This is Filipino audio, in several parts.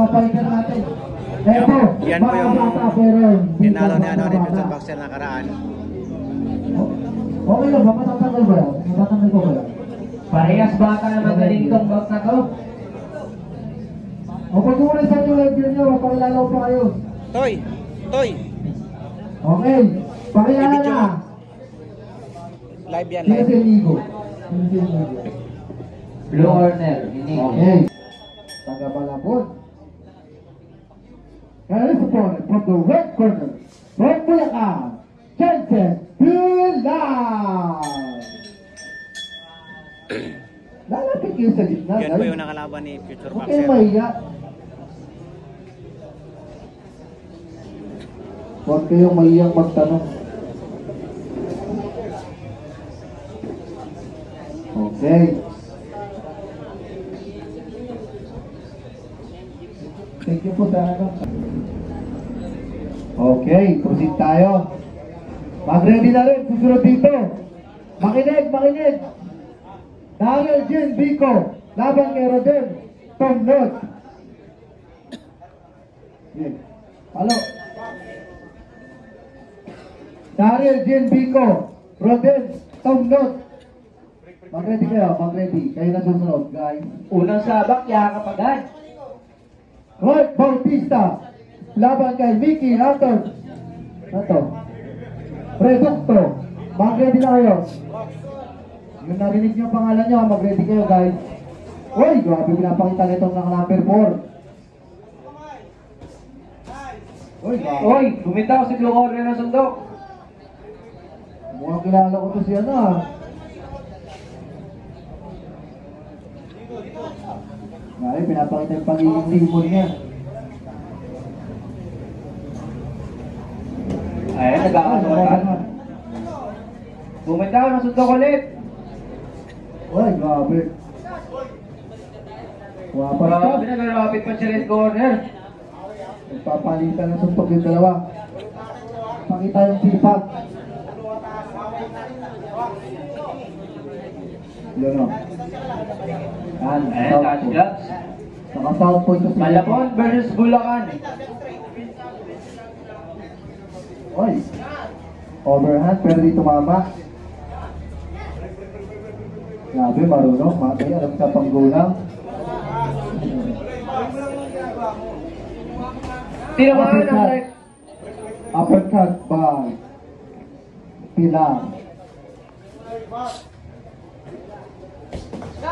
mga fighter natin. Eto, Yan po yung pinalo ni ano ni Future Boxer nakaraan. Okay lang ba? Matatanggal ba yan? Matatanggal ko ba yan? Parehas bata na magaling itong bout na to. O pag umunisan yung live nyo, pakilalaw pa kayo. Toy! Toy! Okay, pakilala I-video na. Live yan, Sino live. si Inigo? Sino si Inigo? Blue corner, hindi. Okay. Taga-Balapon. Kaya supported from the red corner, from Bulacan, Jensen Pilar! Lalapit kayo sa gitna, Yan po yung nakalaban ni Future Huwag Boxer. kayong mahiya. Huwag kayong mahiyang magtanong. Okay. Thank you po sa ano. Okay, proceed tayo. Mag-ready na rin, susunod dito. Makinig, makinig. Daniel Jean Vico, laban kay Rodel Tomnod. Okay. Halo. Daniel Jean Vico, Rodel Tomnod. Mag-ready kayo, mag-ready. Kayo na susunod, guys. Unang sabak, yakap agad. Roy Bautista, laban kay Mickey Anton. Ito. Reducto. Mag-ready na kayo. Yung narinig niyo ang pangalan niyo, mag-ready kayo, guys. Uy, grabe pinapakita nitong ng number 4. Uy, grabe. Oy, bumitaw si Blue corner ng sundok. Mukhang kilala ko to si ano ah. Grabe, pinapakita yung pagiging limon niya. Ayan, nag-aanotan. Bumitaw ng sundok ulit. Uy, grabe. Wapas ka. Grabe, nag-rapid pa si red corner. Nagpapalitan ng suntok yung dalawa. Pakita yung sipag. Yun o. Yan, Ayan, touch gloves. Naka-south point to si Malabon versus Bulacan. Oy. Overhand, pero di tumama. Grabe, marunong. Matay, alam sa panggulang. Tinamaan ang right. Uppercut by Pilar.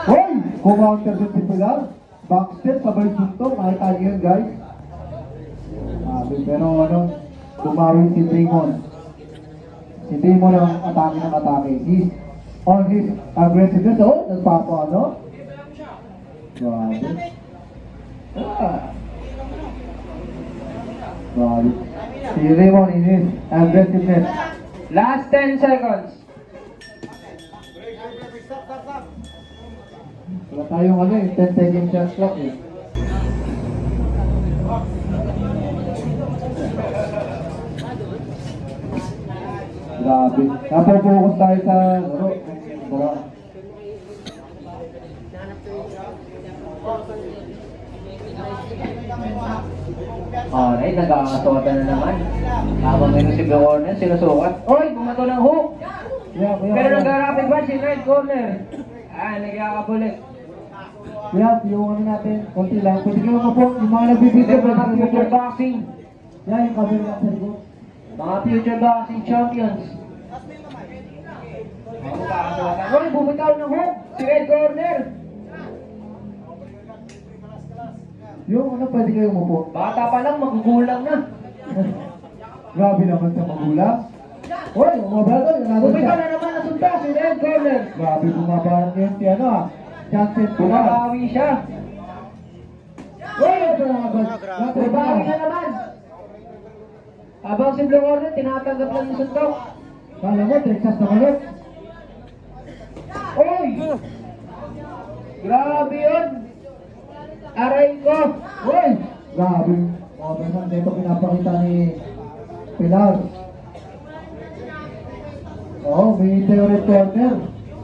Hoy! Kumounter din si Pilar. Backstep, sabay suntok. Nakita niyo yun, guys. Pero ano, bumawi si Damon. Si Damon ang atake ng atake. He's on his aggressiveness. Oh, nagpapa ano? Grabe. Grabe. Si Raymond in his aggressiveness. Last 10 seconds. Wala tayong ano eh, 10 second chance clock eh. Grabe. Napopokus tayo sa laro. Alright, nag-aasota na naman. Habang meron si Blue corner, sinusukat. Oy, bumato ng hook. Pero nag-rapid ba si red corner? Nagyakap ulit. Kaya, yung ano natin, konti lang. Pwede kayo po, yung mga nagbibigay Ito mga future boxing. yan, yung cover lang sa likod. Mga future boxing champions. Oy, bumitaw ng hook. Si red corner. Yung ano, pwede kayo umupo. Bata pa lang, magugulang na. Grabe naman sa magulang. Uy, umabala to, yung natin Bumitaw siya. na naman na sunta si red corner. Grabe bumabala ngayon si ano ah. Jansen Pilar. Bumabawi siya. Uy, ito na agad. Bumabawi na naman. Habang si Blue corner, tinatanggap lang yung suntok. Kala mo, Texas na ulit. Oy! Grabe yun! Aray ko! Uy! Grabe. Overhand dito pinapakita ni Pilar. Oo, may theory corner.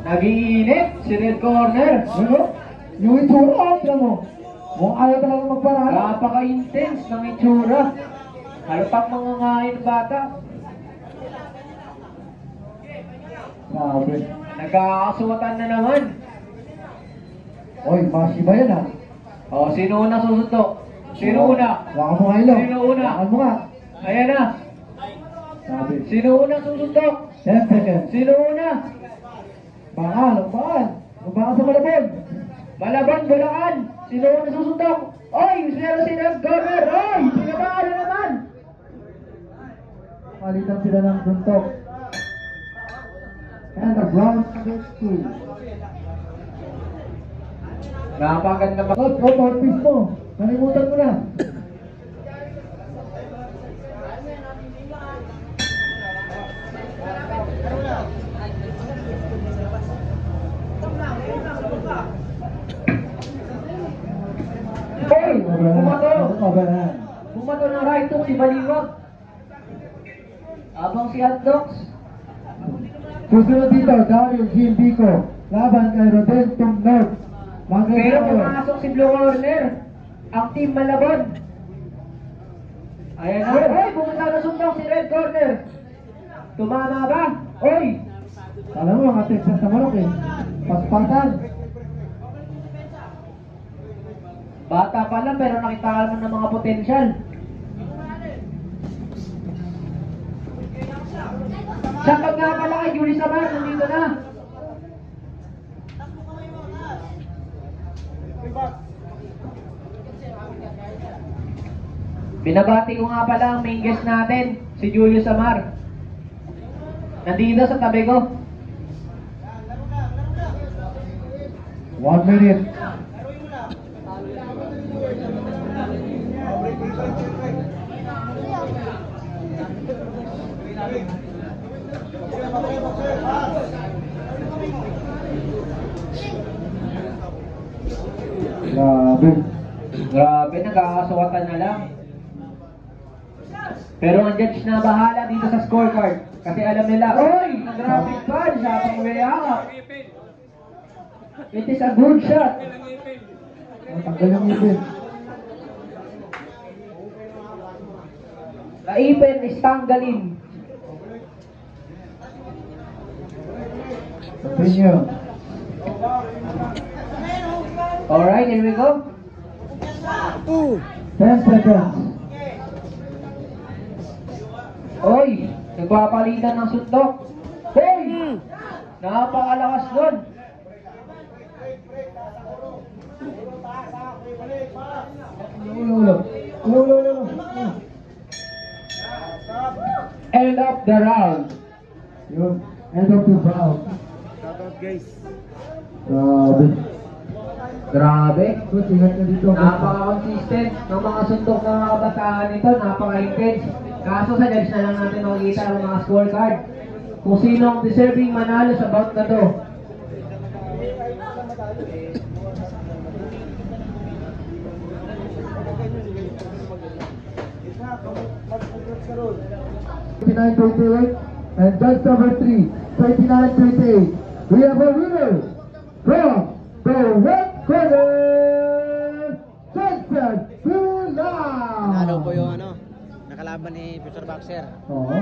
Nag-iinit si red corner. Ano? Yung itsura, tignan mo. Kung ayaw talaga magparaan. Napaka-intense ng itsura. Halpak mga ngayon bata. Grabe. Nagkakasuwatan na naman. Oy, masi ba yan ah? O, sino una susuntok? Sino una? Wakan mo nga ilo. Sino una? Wakan mo nga. Ayan na. Sabi. Sino una susuntok? 10 seconds. Sino una? Bakal, bakal. Bakal sa Malabon. Malabon, Bulacan. Sino una susuntok? Oy, meron si Ned Corner. Oy, pinabaan na naman. Palitan sila ng suntok. And the Brown State School. Napaganda ba? Mouthpiece mo. Nalimutan mo na. Oy, bumato. Overhand. Bumato ng right hook si Baliwag. Abang si Hotdogs. Susunod dito, Daryl Jim Pico. Laban kay Rodel Tumnod. Pero pumasok si Blue Corner. Ang team Malabon. Ayan na. Oy, bumunta na suntok si Red Corner. Tumama ba? Oy! Alam mo, mga Texas na manok eh. Paspasan. Bata pa lang pero nakita mo ng mga potensyal. Shoutout nga pala kay Julie Samar, nandito na. Binabati ko nga pala ang main guest natin, si Julius Samar. Nandito sa tabi ko. 1 minute. Grabe. Grabe, nagkakasawatan na lang. Pero ang judge na bahala dito sa scorecard. Kasi alam nila, oy, nag-rapid punch, habang weyaka. It is a good shot. Tanggal yung ipin. Naipin is tanggalin. Continue. Alright, here we go. 10 seconds. Oy, nagpapalitan ng suntok. Oy, napakalakas nun. Ulo. End of the round. Yun. End of the round. Shoutout guys. Grabe. Grabe. Coach, ingat ka dito. Napaka-consistent ng mga suntok ng mga kabataan nito. Napaka-intense. Kaso sa judge na lang natin makikita ang mga scorecard. Kung sino ang deserving manalo sa bout na to. And judge number 3, 39-38. We have a winner from the red corner, Jensen Pula. Nanalo po yung nakalaban ni Future Boxer. Oo.